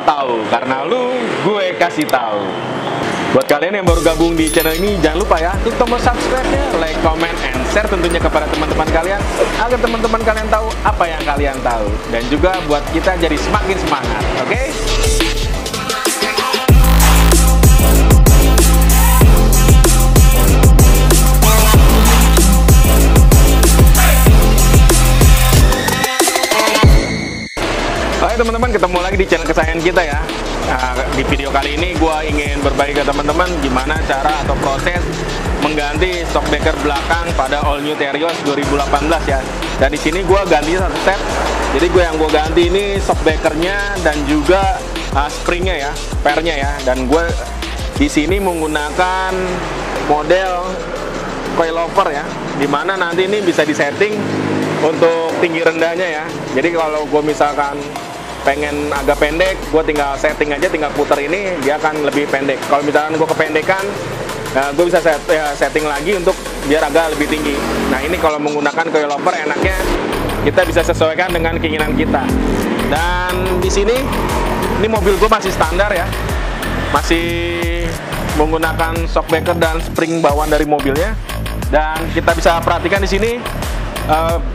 tahu, karena lu gue kasih tahu. Buat kalian yang baru gabung di channel ini, jangan lupa ya klik tombol subscribe-nya, like, comment, and share tentunya kepada teman-teman kalian, agar teman-teman kalian tahu apa yang kalian tahu, dan juga buat kita jadi semakin semangat, oke? Hai teman-teman, ketemu lagi di channel kesayangan kita ya. Nah, di video kali ini gue ingin berbagi ke teman-teman gimana cara atau proses mengganti shockbreaker belakang pada all new Terios 2018 ya. Dan di sini gue ganti satu set. Jadi yang gue ganti ini shockbreakernya dan juga springnya ya, pernya ya. Dan gue di sini menggunakan model coilover ya, dimana nanti ini bisa disetting untuk tinggi rendahnya ya. Jadi kalau gue misalkan pengen agak pendek, gue tinggal setting aja, tinggal putar ini, dia akan lebih pendek. Kalau misalkan gue kependekan, gue bisa setting lagi untuk biar agak lebih tinggi. Nah ini kalau menggunakan coilover enaknya kita bisa sesuaikan dengan keinginan kita. Dan di sini ini mobil gue masih standar ya, masih menggunakan shockbreaker dan spring bawaan dari mobilnya. Dan kita bisa perhatikan di sini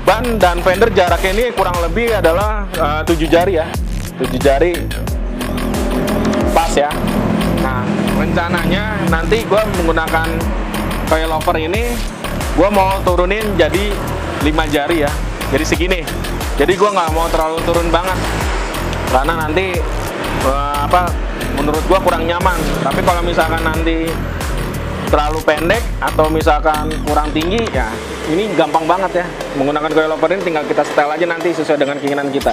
ban dan fender jaraknya ini kurang lebih adalah 7 jari ya, 7 jari pas ya. Nah rencananya nanti gue menggunakan coilover ini, gue mau turunin jadi 5 jari ya, jadi segini. Jadi gue nggak mau terlalu turun banget, karena nanti menurut gue kurang nyaman. Tapi kalau misalkan nanti terlalu pendek atau misalkan kurang tinggi ya, ini gampang banget ya. Menggunakan coilover ini tinggal kita setel aja nanti sesuai dengan keinginan kita.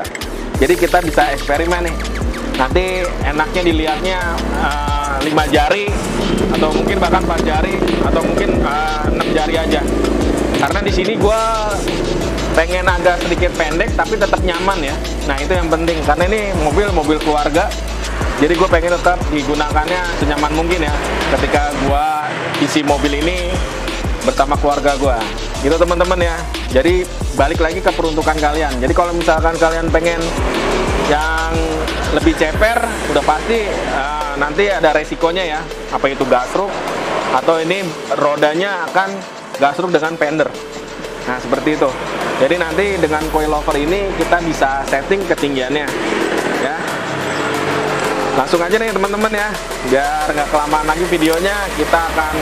Jadi kita bisa eksperimen nih. Nanti enaknya dilihatnya 5 jari atau mungkin bahkan 4 jari atau mungkin 6 jari aja. Karena di sini gue pengen agak sedikit pendek tapi tetap nyaman ya. Nah itu yang penting, karena ini mobil keluarga. Jadi gue pengen tetap digunakannya senyaman mungkin ya ketika gue isi mobil ini bersama keluarga gue, gitu teman-teman ya. Jadi balik lagi ke peruntukan kalian. Jadi kalau misalkan kalian pengen yang lebih ceper, udah pasti nanti ada resikonya ya, apa itu gasruk atau ini rodanya akan gasruk dengan fender. Nah seperti itu. Jadi nanti dengan coilover ini kita bisa setting ketinggiannya ya. Langsung aja nih teman-teman ya, biar nggak kelamaan lagi videonya, kita akan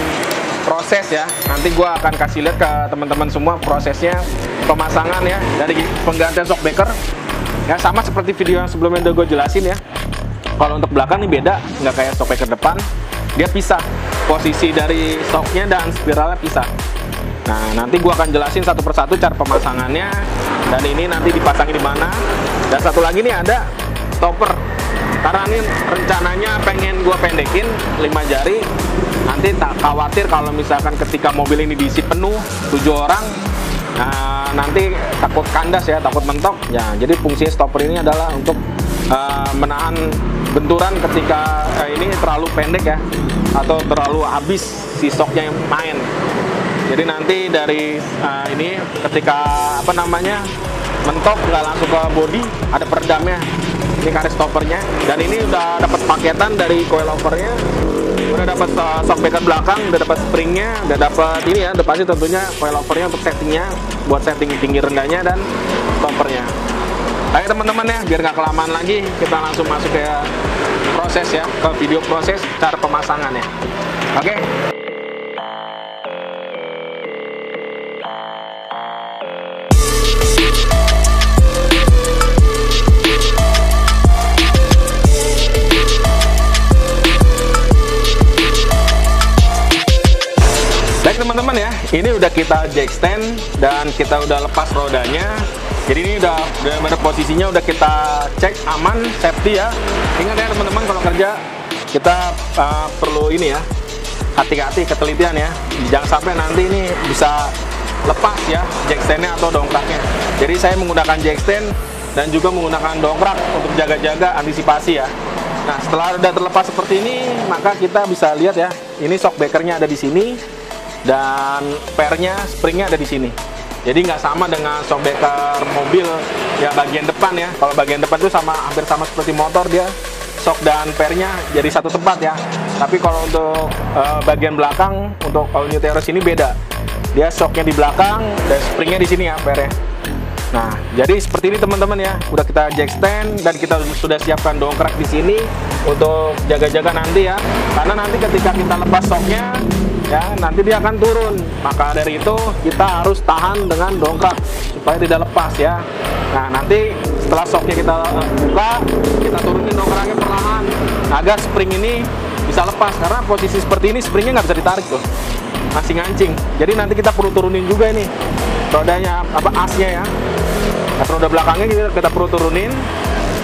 proses ya. Nanti gue akan kasih lihat ke teman-teman semua prosesnya pemasangan ya, dari penggantian shockbreaker ya, sama seperti video yang sebelumnya udah gue jelasin ya. Kalau untuk belakang nih beda, nggak kayak shockbreaker depan, dia pisah posisi dari shocknya dan spiralnya pisah. Nah nanti gue akan jelasin satu persatu cara pemasangannya, dan ini nanti dipasangin di mana. Dan satu lagi nih ada stopper. Karena ini rencananya pengen gue pendekin 5 jari. Nanti tak khawatir kalau misalkan ketika mobil ini diisi penuh 7 orang, nah, nanti takut kandas ya, takut mentok ya. Jadi fungsi stopper ini adalah untuk menahan benturan ketika ini terlalu pendek ya, atau terlalu habis si shocknya yang main. Jadi nanti dari ini ketika mentok nggak langsung ke body, ada peredamnya. Ini karet stoppernya, dan ini udah dapat paketan dari coilovernya, udah dapat shockbreaker belakang, udah dapat springnya, udah dapat ini ya, udah pasti tentunya coilovernya untuk settingnya, buat setting tinggi rendahnya dan stoppernya. Ayo teman-teman ya, biar nggak kelamaan lagi, kita langsung masuk ke proses ya, ke video proses cara pemasangannya. Oke. Teman-teman ya, ini udah kita jack stand dan kita udah lepas rodanya. Jadi ini udah posisinya udah kita cek aman, safety ya. Ingat ya teman-teman, kalau kerja kita perlu ini ya, hati-hati, ketelitian ya. Jangan sampai nanti ini bisa lepas ya jack standnya atau dongkraknya. Jadi saya menggunakan jack stand dan juga menggunakan dongkrak untuk jaga-jaga antisipasi ya. Nah setelah udah terlepas seperti ini, maka kita bisa lihat ya, ini shockbreakernya ada di sini. Dan pernya, springnya ada di sini. Jadi nggak sama dengan shockbreaker mobil ya bagian depan ya. Kalau bagian depan itu hampir sama seperti motor, dia sok dan pernya jadi satu tempat ya. Tapi kalau untuk bagian belakang untuk all new T-Roc ini beda. Dia soknya di belakang dan springnya di sini ya, pernya. Nah, jadi seperti ini teman-teman ya. Udah kita jack stand dan kita sudah siapkan dongkrak di sini untuk jaga-jaga nanti ya. Karena nanti ketika kita lepas soknya ya, nanti dia akan turun. Maka dari itu kita harus tahan dengan dongkrak supaya tidak lepas ya. Nah, nanti setelah soknya kita buka, kita turunin dongkraknya perlahan agar spring ini bisa lepas. Karena posisi seperti ini springnya nggak bisa ditarik tuh, masih ngancing. Jadi nanti kita perlu turunin juga ini rodanya, asnya ya. Nah, roda belakangnya kita perlu turunin.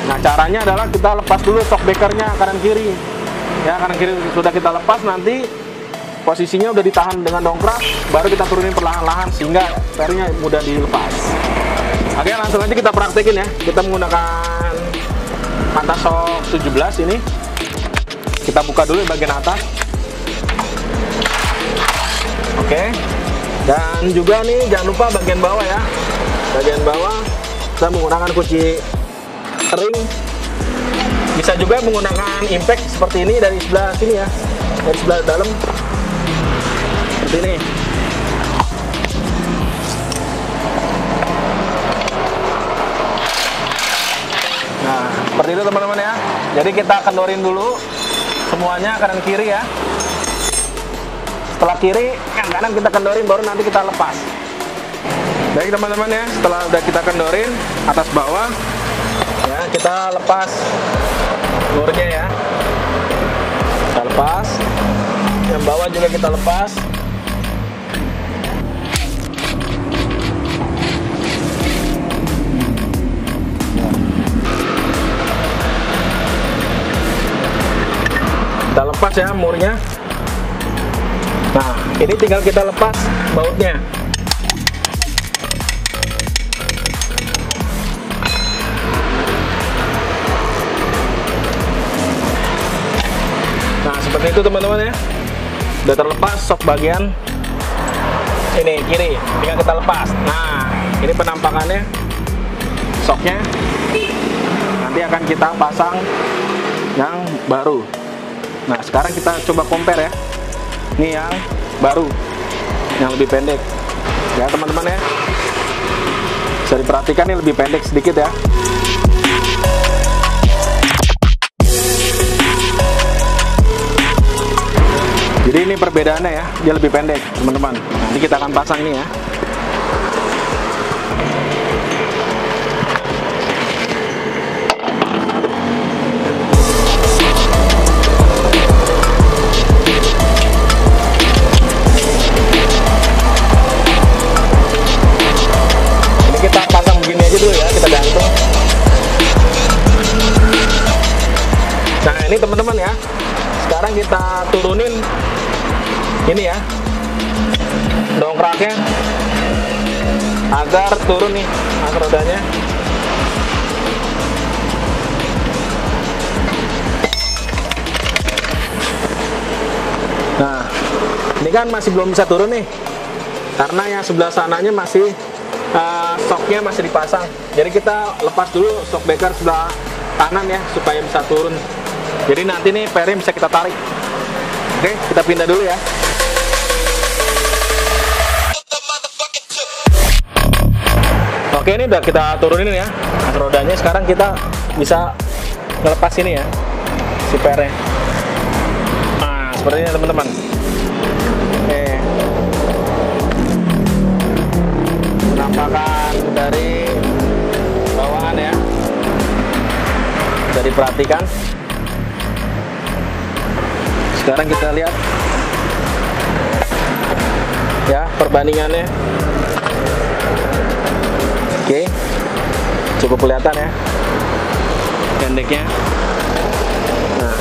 Nah, caranya adalah kita lepas dulu shock breakernya kanan kiri ya. Kanan kiri sudah kita lepas, nanti posisinya udah ditahan dengan dongkrak, baru kita turunin perlahan-lahan sehingga pernya mudah dilepas. Oke, langsung aja kita praktekin ya. Kita menggunakan atas shock 17 ini. Kita buka dulu bagian atas. Oke. Dan juga nih jangan lupa bagian bawah ya. Bagian bawah kita menggunakan kunci ring. Bisa juga menggunakan impact seperti ini dari sebelah sini ya. Dari sebelah dalam. Seperti ini. Nah, seperti itu teman-teman ya. Jadi kita kendorin dulu semuanya kanan kiri ya. Setelah kiri, yang kanan kita kendorin, baru nanti kita lepas. Baik teman-teman ya, setelah udah kita kendorin atas bawah ya, kita lepas lurnya ya. Kita lepas. Yang bawah juga kita lepas. Kita lepas ya murnya. Nah, ini tinggal kita lepas bautnya. Nah, seperti itu teman-teman ya. Udah terlepas sok bagian ini kiri, tinggal kita lepas. Nah, ini penampakannya soknya. Nanti akan kita pasang yang baru. Nah, sekarang kita coba compare ya. Ini yang baru, yang lebih pendek ya teman-teman ya. Bisa diperhatikan ini lebih pendek sedikit ya. Jadi ini perbedaannya ya, dia lebih pendek teman-teman. Nanti kita akan pasang ini ya. Nah, ini teman-teman ya. Sekarang kita turunin ini ya, dongkraknya agar turun nih as rodanya. Nah, ini kan masih belum bisa turun nih, karena yang sebelah sananya masih shocknya masih dipasang. Jadi kita lepas dulu shock breaker sebelah kanan ya, supaya bisa turun. Jadi nanti nih pernya bisa kita tarik. Oke, kita pindah dulu ya. Oke, ini udah kita turunin ya as rodanya. Sekarang kita bisa ngelepas ini ya, si pernya. Nah, seperti ini teman-teman. Oke. Penampakan dari bawahan ya, bisa diperhatikan. Sekarang kita lihat ya perbandingannya. Oke, cukup kelihatan ya pendeknya. Nah,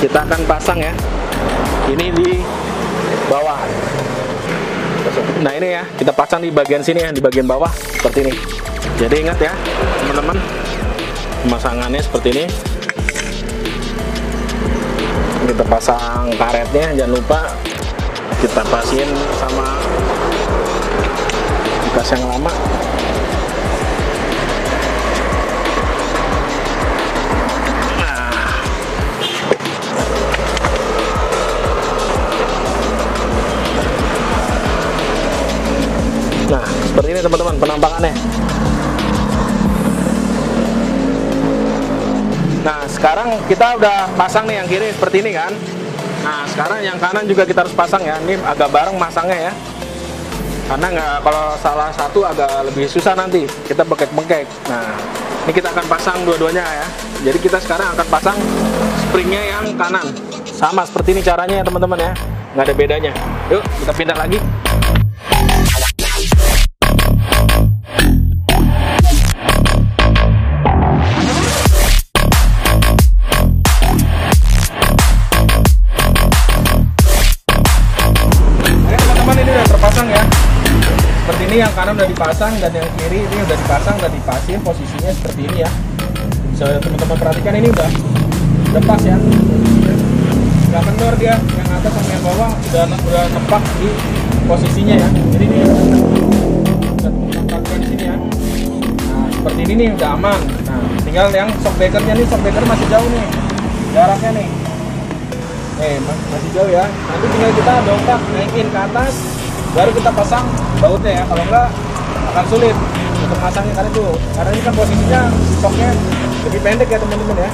kita akan pasang ya, ini di bawah. Nah, ini ya kita pasang di bagian sini ya, di bagian bawah seperti ini. Jadi ingat ya teman-teman, pemasangannya seperti ini. Kita pasang karetnya, jangan lupa kita pasin sama bekas yang lama. penampakannya. Nah, sekarang kita udah pasang nih yang kiri seperti ini kan. Nah, sekarang yang kanan juga kita harus pasang ya. Ini agak bareng masangnya ya. Karena nggak, kalau salah satu agak lebih susah nanti. Kita bengkek-bengkek. Nah, ini kita akan pasang dua-duanya ya. Jadi kita sekarang akan pasang springnya yang kanan. Sama seperti ini caranya ya teman-teman ya. Nggak ada bedanya. Yuk, kita pindah lagi. Seperti ini, yang kanan udah dipasang dan yang kiri ini udah dipasang dan dipasin posisinya seperti ini ya. Bisa teman-teman perhatikan, ini udah pas ya, nggak kendor dia, yang atas sama yang bawah udah tempat di posisinya ya. Jadi ini bisa teman-teman perhatikan di sini ya. Nah, seperti ini nih udah aman. Nah, tinggal yang shockbreakernya nih, shockbreaker masih jauh nih jaraknya nih. Masih jauh ya. Nanti tinggal kita dongkrak naikin ke atas, baru kita pasang bautnya ya. Kalau enggak akan sulit untuk pasangnya karena ini kan posisinya shocknya lebih pendek ya teman-teman ya.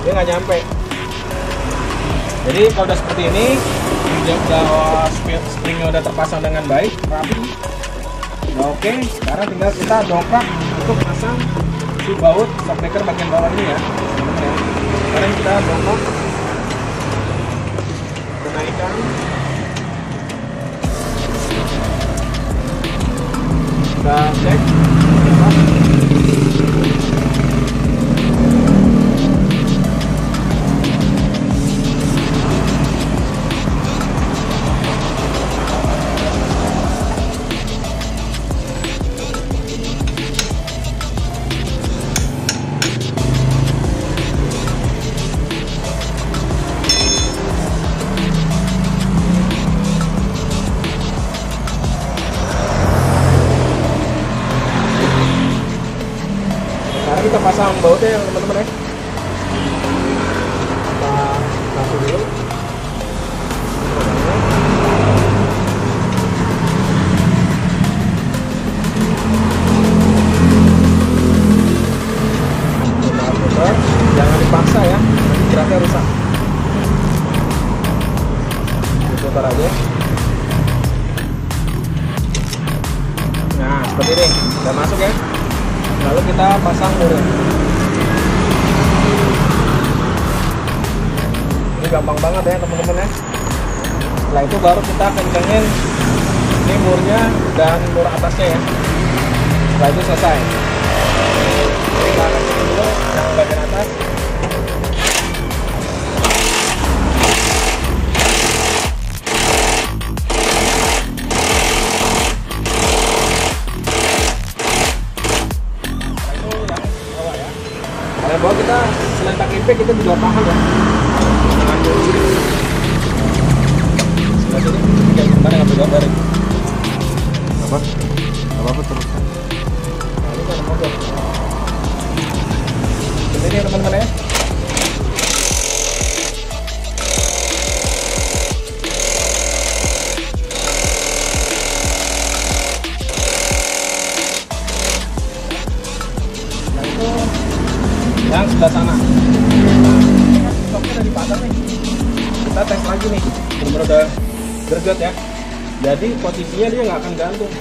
Dia nggak nyampe. Jadi kalau udah seperti ini, dia udah springnya udah terpasang dengan baik, rapi. Nah, oke, sekarang tinggal kita dongkrak untuk pasang si baut shockbreaker bagian bawah ini ya. Sekarang kita dongkrak, naikkan. Kita cek. Kita pasang bautnya ya teman-teman ya. Kita kasih dulu. Putar, jangan dipaksa ya, nanti geraknya rusak. Putar aja. Nah, seperti ini, udah masuk ya. Lalu kita pasang murid. Ini gampang banget ya teman-teman ya. Setelah itu baru kita kencengin ini murnya dan mur atasnya ya. Setelah itu selesai. Kita kencengin dulu yang bagian atas. Kalau bawah kita seletak impact kita juga tahan ya. Jangan dulu sini. Sebelah sini, kita nggak pegang bareng. Apa terus. Nah, ini kan mogok. Seperti ini teman-teman ya. Yang sebelah sana. Stoknya udah dipasang nih. Kita tes lagi nih. Bener-bener udah gerget ya. Jadi posisinya dia nggak akan gantung.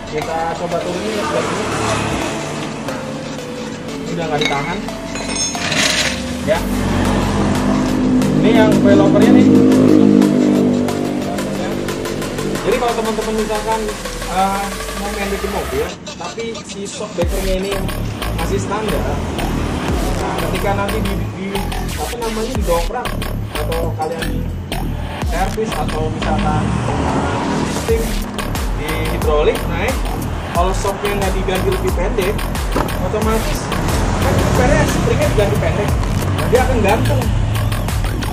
Kita coba turunin ya sebelah sini. Nah, ini udah nggak ditahan. Ya. Ini yang coilovernya nih. Jadi kalau teman-teman misalkan mau main di mobil, tapi si shockbreakernya ini masih standar. Nah, ketika nanti didongkrak atau kalian servis atau misalkan sistem di hidrolik naik, kalau shocknya nggak diganti lebih pendek, otomatis kan springnya diganti pendek, nah dia akan gantung.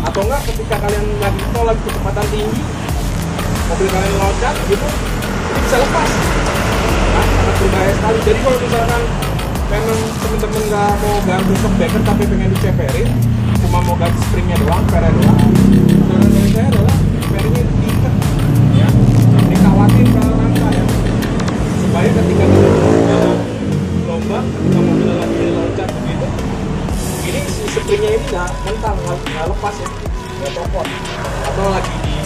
Atau enggak ketika kalian lagi tol lagi kecepatan tinggi, mobil kalian loncat gitu, ini bisa lepas. Nah, sangat berbahaya sekali. Jadi kalau misalkan memang temen-temen nggak mau ganti shockbreaker tapi pengen diceperin, cuma mau ganti springnya doang, pernya doang, saran dari saya adalah pernya diikat ya, dikawatin ke rangka ya, supaya ketika kita gelombang, ketika mobilnya lagi loncat begitu, ini si springnya ini nggak mental, nggak lepas ya, nggak copot. Atau lagi di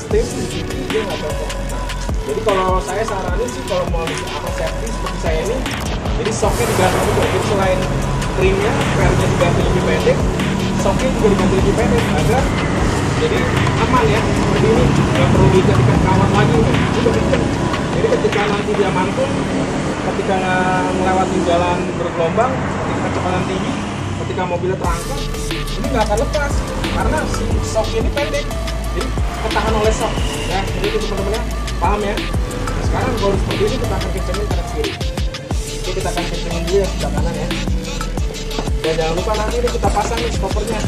steam, dia nggak copot. Nah, jadi kalau saya saranin sih kalau mau apa safety seperti saya ini, jadi shocknya diganti dulu. Jadi selain trimnya, fairnya diganti lebih pendek, shocknya juga diganti lebih pendek agar jadi aman ya. Seperti ini nggak perlu dijadikan kawat lagi, udah kenceng. Jadi ketika nanti dia mantul, ketika melewati jalan bergelombang, ketika kecepatan tinggi, ketika mobilnya terangkat, ini nggak akan lepas karena si shock ini pendek, jadi ketahan oleh shock. Ya, jadi itu teman-temannya paham ya. Nah, sekarang kalau seperti ini kita akan kencengin kanan kiri. Oke, kita akan kencengin dulu yang sebelah kanan ya. Dan jangan lupa nanti ini kita pasang nih stoppernya,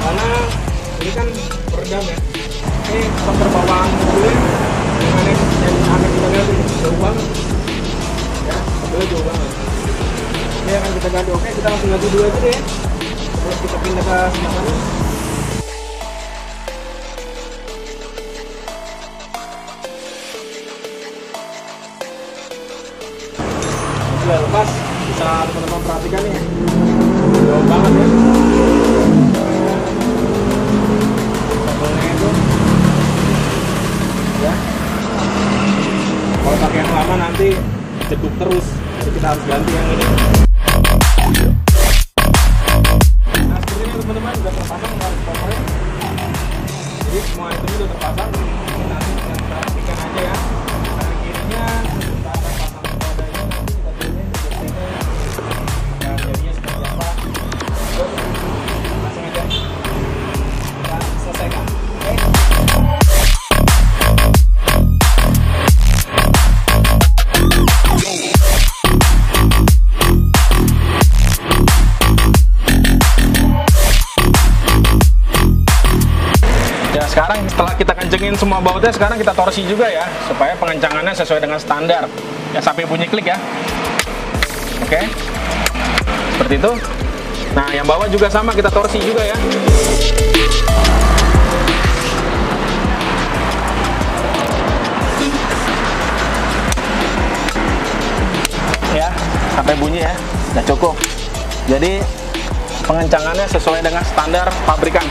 karena ini kan peredam ya. Oke, stopper bawaan mobilnya dengan yang akan kita ganti jauh banget. Ya, mobilnya jauh banget. Oke, akan kita ganti. Oke, kita langsung ganti dulu aja deh. Terus kita pindah ke sebelah kanan. Sudah lepas, bisa teman-teman perhatikan nih, jauh banget ya. Kabelnya itu, ya. Kalau pakai yang lama nanti jeduk terus, jadi kita harus ganti yang ini. Nah, seperti ini teman-teman udah terpasang dari stoppernya. Jadi semua itu udah terpasang. Nanti kita perhatikan aja ya. Kanan kirinya kita akan pasang rodanya, nanti kita pilih dan jadinya seperti apa. Langsung aja kita selesaikan. Oke. Sekarang setelah kita kencengin semua bautnya, sekarang kita torsi juga ya, supaya pengencangannya sesuai dengan standar ya, sampai bunyi klik ya. Oke, seperti itu. Nah, yang bawah juga sama, kita torsi juga ya. Ya, sampai bunyi ya, udah cukup. Jadi pengencangannya sesuai dengan standar pabrikan.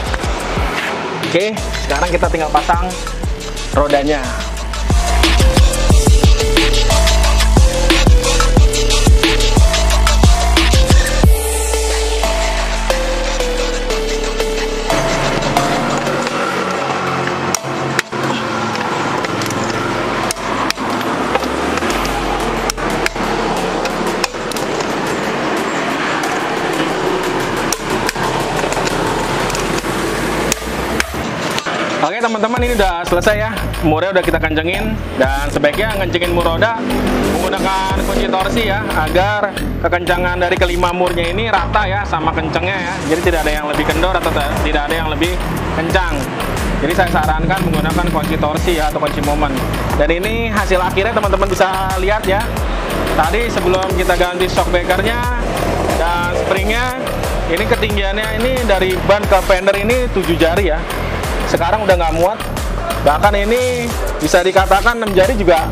Oke, sekarang kita tinggal pasang rodanya. Oke teman-teman, ini udah selesai ya, murnya udah kita kencengin, dan sebaiknya ngencengin mur roda menggunakan kunci torsi ya, agar kekencangan dari kelima murnya ini rata ya sama kencengnya ya, jadi tidak ada yang lebih kendor atau tidak ada yang lebih kencang. Jadi saya sarankan menggunakan kunci torsi ya, atau kunci momen. Dan ini hasil akhirnya teman-teman bisa lihat ya. Tadi sebelum kita ganti shock breakernya dan springnya, ini ketinggiannya ini dari ban ke fender ini 7 jari ya. Sekarang udah nggak muat, bahkan ini bisa dikatakan 6 jari juga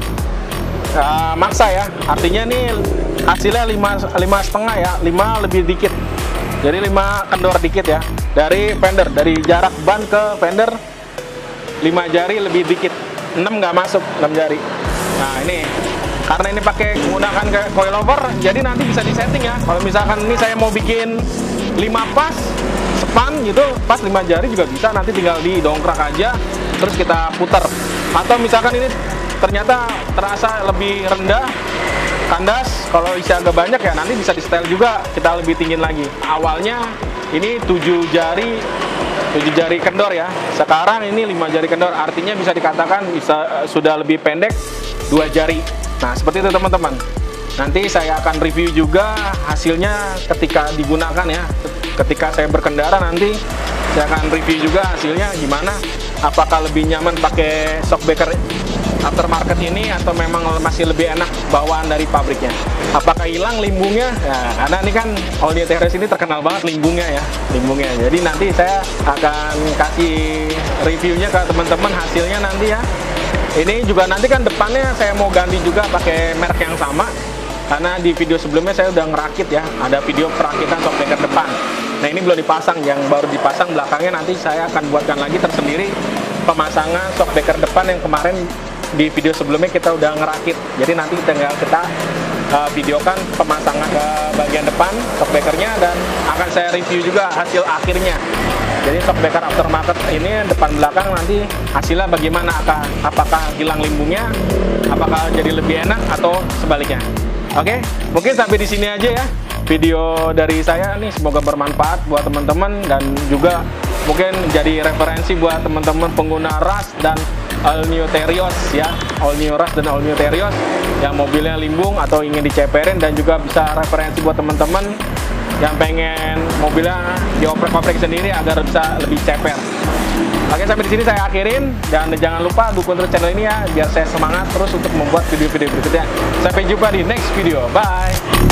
maksa ya. Artinya ini hasilnya 5,5 ya, 5 lebih dikit, jadi 5 kendor dikit ya dari fender, dari jarak ban ke fender 5 jari lebih dikit, 6 nggak masuk 6 jari. Nah ini karena ini pakai menggunakan coilover, jadi nanti bisa disetting ya. Kalau misalkan ini saya mau bikin 5 pas sepan gitu, pas 5 jari juga bisa, nanti tinggal didongkrak aja terus kita putar. Atau misalkan ini ternyata terasa lebih rendah, kandas, kalau isi agak banyak ya nanti bisa di setel juga, kita lebih tinggiin lagi. Awalnya ini 7 jari kendor ya, sekarang ini 5 jari kendor, artinya bisa dikatakan sudah lebih pendek 2 jari. Nah seperti itu teman-teman. Nanti saya akan review juga hasilnya ketika digunakan ya. Ketika saya berkendara nanti saya akan review juga hasilnya gimana. Apakah lebih nyaman pakai shockbreaker aftermarket ini atau memang masih lebih enak bawaan dari pabriknya. Apakah hilang limbungnya? Nah, karena ini kan All New TRS ini terkenal banget limbungnya ya, limbungnya. Jadi nanti saya akan kasih reviewnya ke teman-teman hasilnya nanti ya. Ini juga nanti kan depannya saya mau ganti juga pakai merek yang sama, karena di video sebelumnya saya udah ngerakit ya, ada video perakitan shockbreaker depan. Nah ini belum dipasang, yang baru dipasang belakangnya nanti saya akan buatkan lagi tersendiri pemasangan shockbreaker depan yang kemarin di video sebelumnya kita udah ngerakit. Jadi nanti tinggal kita videokan pemasangan ke bagian depan shockbreakernya, dan akan saya review juga hasil akhirnya. Jadi shockbreaker aftermarket ini depan belakang nanti hasilnya bagaimana, apakah hilang limbungnya, apakah jadi lebih enak atau sebaliknya. Oke, mungkin sampai di sini aja ya video dari saya nih, semoga bermanfaat buat teman-teman dan juga mungkin jadi referensi buat teman-teman pengguna Rush dan All New Terios ya, All New Rush dan All New Terios yang mobilnya limbung atau ingin diceperin, dan juga bisa referensi buat teman-teman yang pengen mobilnya dioprek-oprek sendiri agar bisa lebih ceper. Oke, sampai di sini saya akhirin, dan jangan lupa dukung terus channel ini ya biar saya semangat terus untuk membuat video-video berikutnya. Sampai jumpa di next video. Bye.